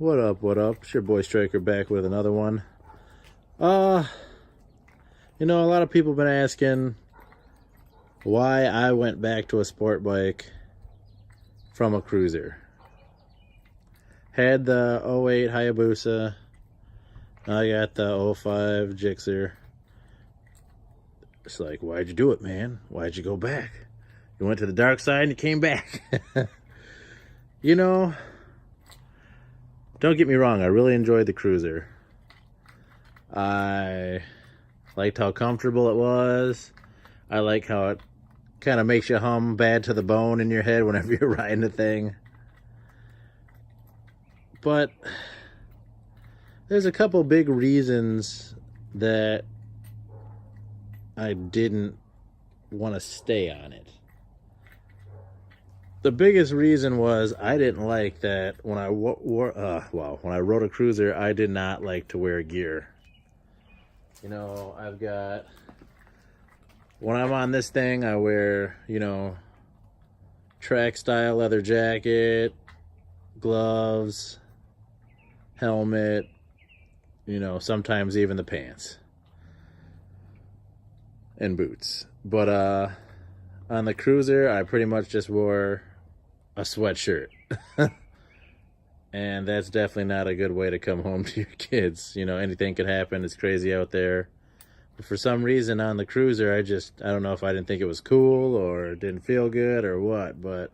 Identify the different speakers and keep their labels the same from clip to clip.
Speaker 1: What up, what up? It's your boy Striker back with another one. A lot of people have been asking why I went back to a sport bike from a cruiser. Had the 08 Hayabusa. I got the 05 Gixxer. It's like, why'd you do it, man? Why'd you go back? You went to the dark side and you came back. Don't get me wrong, I really enjoyed the cruiser. I liked how comfortable it was. I like how it kind of makes you hum bad to the bone in your head whenever you're riding the thing. But there's a couple big reasons that I didn't want to stay on it. The biggest reason was I didn't like that when I when I rode a cruiser, I did not like to wear gear. I've got, when I'm on this thing, I wear, track style leather jacket, gloves, helmet, sometimes even the pants and boots. But on the cruiser, I pretty much just wore a sweatshirt. And that's definitely not a good way to come home to your kids. Anything could happen. It's crazy out there. But for some reason on the cruiser, I don't know if I didn't think it was cool or didn't feel good or what, but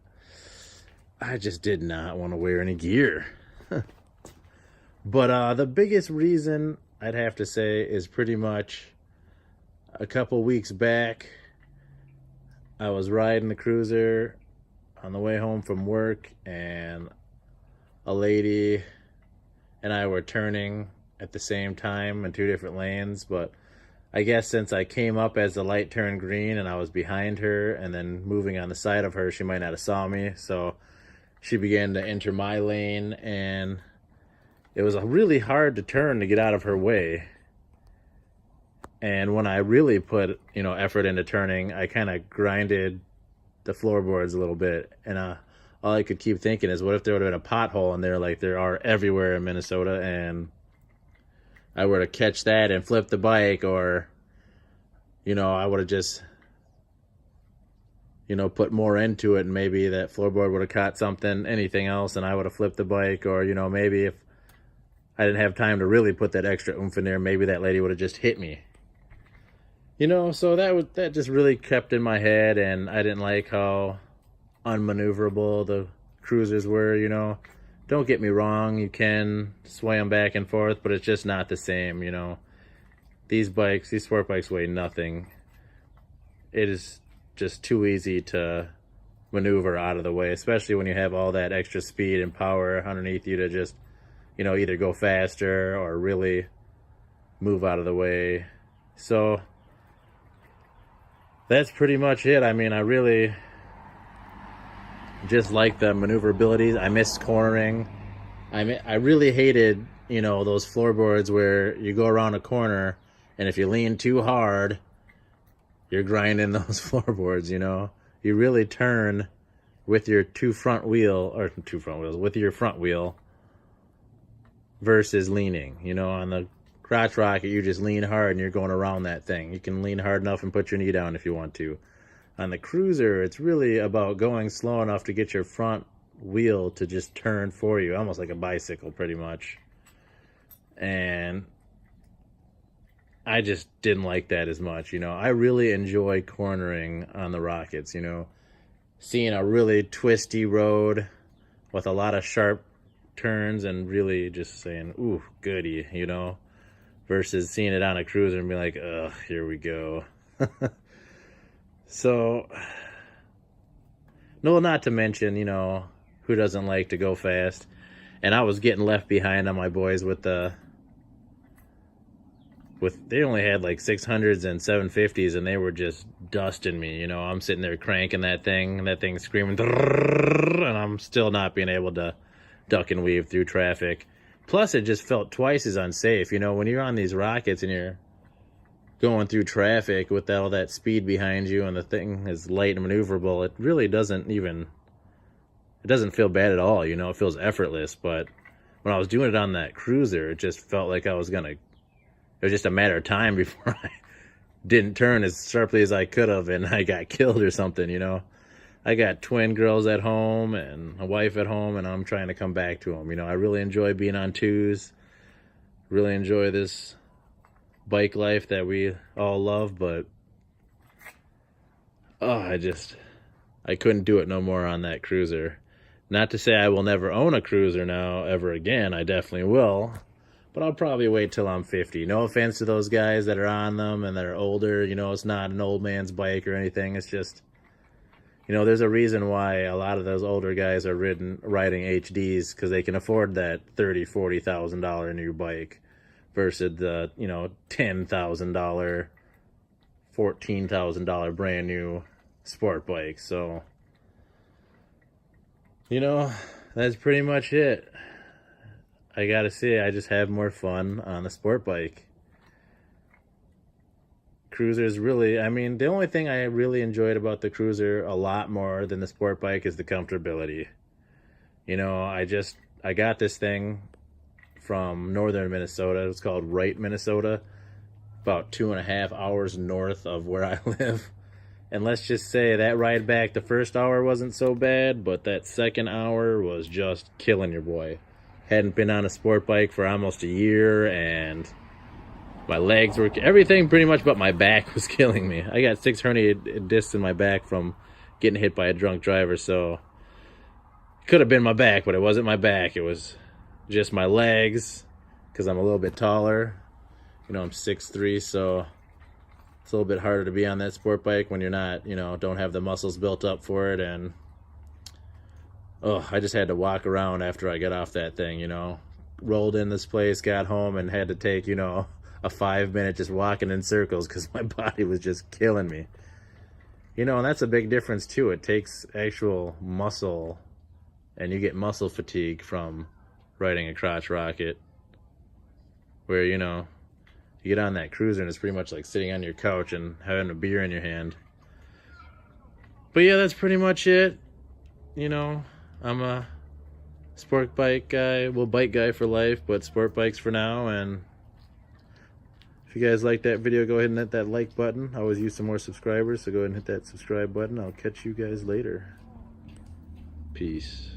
Speaker 1: I just did not want to wear any gear. But the biggest reason I'd have to say is pretty much a couple weeks back, I was riding the cruiser on the way home from work, and a lady and I were turning at the same time in two different lanes. But I guess since I came up as the light turned green and I was behind her and then moving on the side of her, she might not have saw me. So she began to enter my lane, and it was really hard to turn to get out of her way. And when I really put, effort into turning, I kind of grinded the floorboards a little bit. And all I could keep thinking is, what if there would have been a pothole in there like there are everywhere in Minnesota, and I were to catch that and flip the bike, or, I would have just, put more into it, and maybe that floorboard would have caught something, anything else, and I would have flipped the bike. Or, maybe if I didn't have time to really put that extra oomph in there, maybe that lady would have just hit me. So that just really kept in my head, and I didn't like how unmaneuverable the cruisers were. Don't get me wrong, you can sway them back and forth, but it's just not the same. These sport bikes weigh nothing. It is just too easy to maneuver out of the way, especially when you have all that extra speed and power underneath you to just, either go faster or really move out of the way. So that's pretty much it. I mean, I really just like the maneuverability. I miss cornering. I really hated, those floorboards where you go around a corner, and if you lean too hard, you're grinding those floorboards. You really turn with your with your front wheel versus leaning. On the crotch rocket, you just lean hard and you're going around that thing. You can lean hard enough and put your knee down if you want to. On the cruiser, it's really about going slow enough to get your front wheel to just turn for you, almost like a bicycle pretty much. And I just didn't like that as much. I really enjoy cornering on the Rockets, seeing a really twisty road with a lot of sharp turns and really just saying, ooh, goody, versus seeing it on a cruiser and be like, ugh, here we go. So, no, not to mention, who doesn't like to go fast? And I was getting left behind on my boys they only had like 600s and 750s, and they were just dusting me. I'm sitting there cranking that thing screaming, and I'm still not being able to duck and weave through traffic. Plus, it just felt twice as unsafe. When you're on these Rockets and you're going through traffic with all that speed behind you and the thing is light and maneuverable, it really doesn't feel bad at all. It feels effortless. But when I was doing it on that cruiser, it just felt like I was gonna, it was just a matter of time before I didn't turn as sharply as I could have and I got killed or something, you know. I got twin girls at home and a wife at home, and I'm trying to come back to them. You know, I really enjoy being on twos, really enjoy this bike life that we all love, but oh, I couldn't do it no more on that cruiser. Not to say I will never own a cruiser now ever again. I definitely will, but I'll probably wait till I'm 50. No offense to those guys that are on them and that are older. You know, it's not an old man's bike or anything. It's just, you know, there's a reason why a lot of those older guys are riding HDs, because they can afford that $30,000, $40,000 new bike versus the, you know, $10,000, $14,000 brand new sport bike. So, you know, that's pretty much it. I gotta say, I just have more fun on the sport bike. Cruisers really, I mean, the only thing I really enjoyed about the cruiser a lot more than the sport bike is the comfortability. You know, I got this thing from northern Minnesota. It's called Wright, Minnesota, about 2.5 hours north of where I live. And let's just say that ride back, the first hour wasn't so bad, but that second hour was just killing your boy. Hadn't been on a sport bike for almost a year, and my legs were, everything pretty much but my back was killing me. I got 6 herniated discs in my back from getting hit by a drunk driver, so it could have been my back, but it wasn't my back. It was just my legs, because I'm a little bit taller. You know, I'm 6'3", so it's a little bit harder to be on that sport bike when you're not, you know, don't have the muscles built up for it. And oh, I just had to walk around after I got off that thing, you know. Rolled in this place, got home, and had to take, you know, a 5-minute just walking in circles because my body was just killing me. You know, and that's a big difference too. It takes actual muscle, and you get muscle fatigue from riding a crotch rocket, where, you know, you get on that cruiser and it's pretty much like sitting on your couch and having a beer in your hand. But yeah, that's pretty much it. You know, I'm a sport bike guy, well, bike guy for life, but sport bikes for now. And if you guys like that video, go ahead and hit that like button. I always use some more subscribers, so go ahead and hit that subscribe button. I'll catch you guys later. Peace.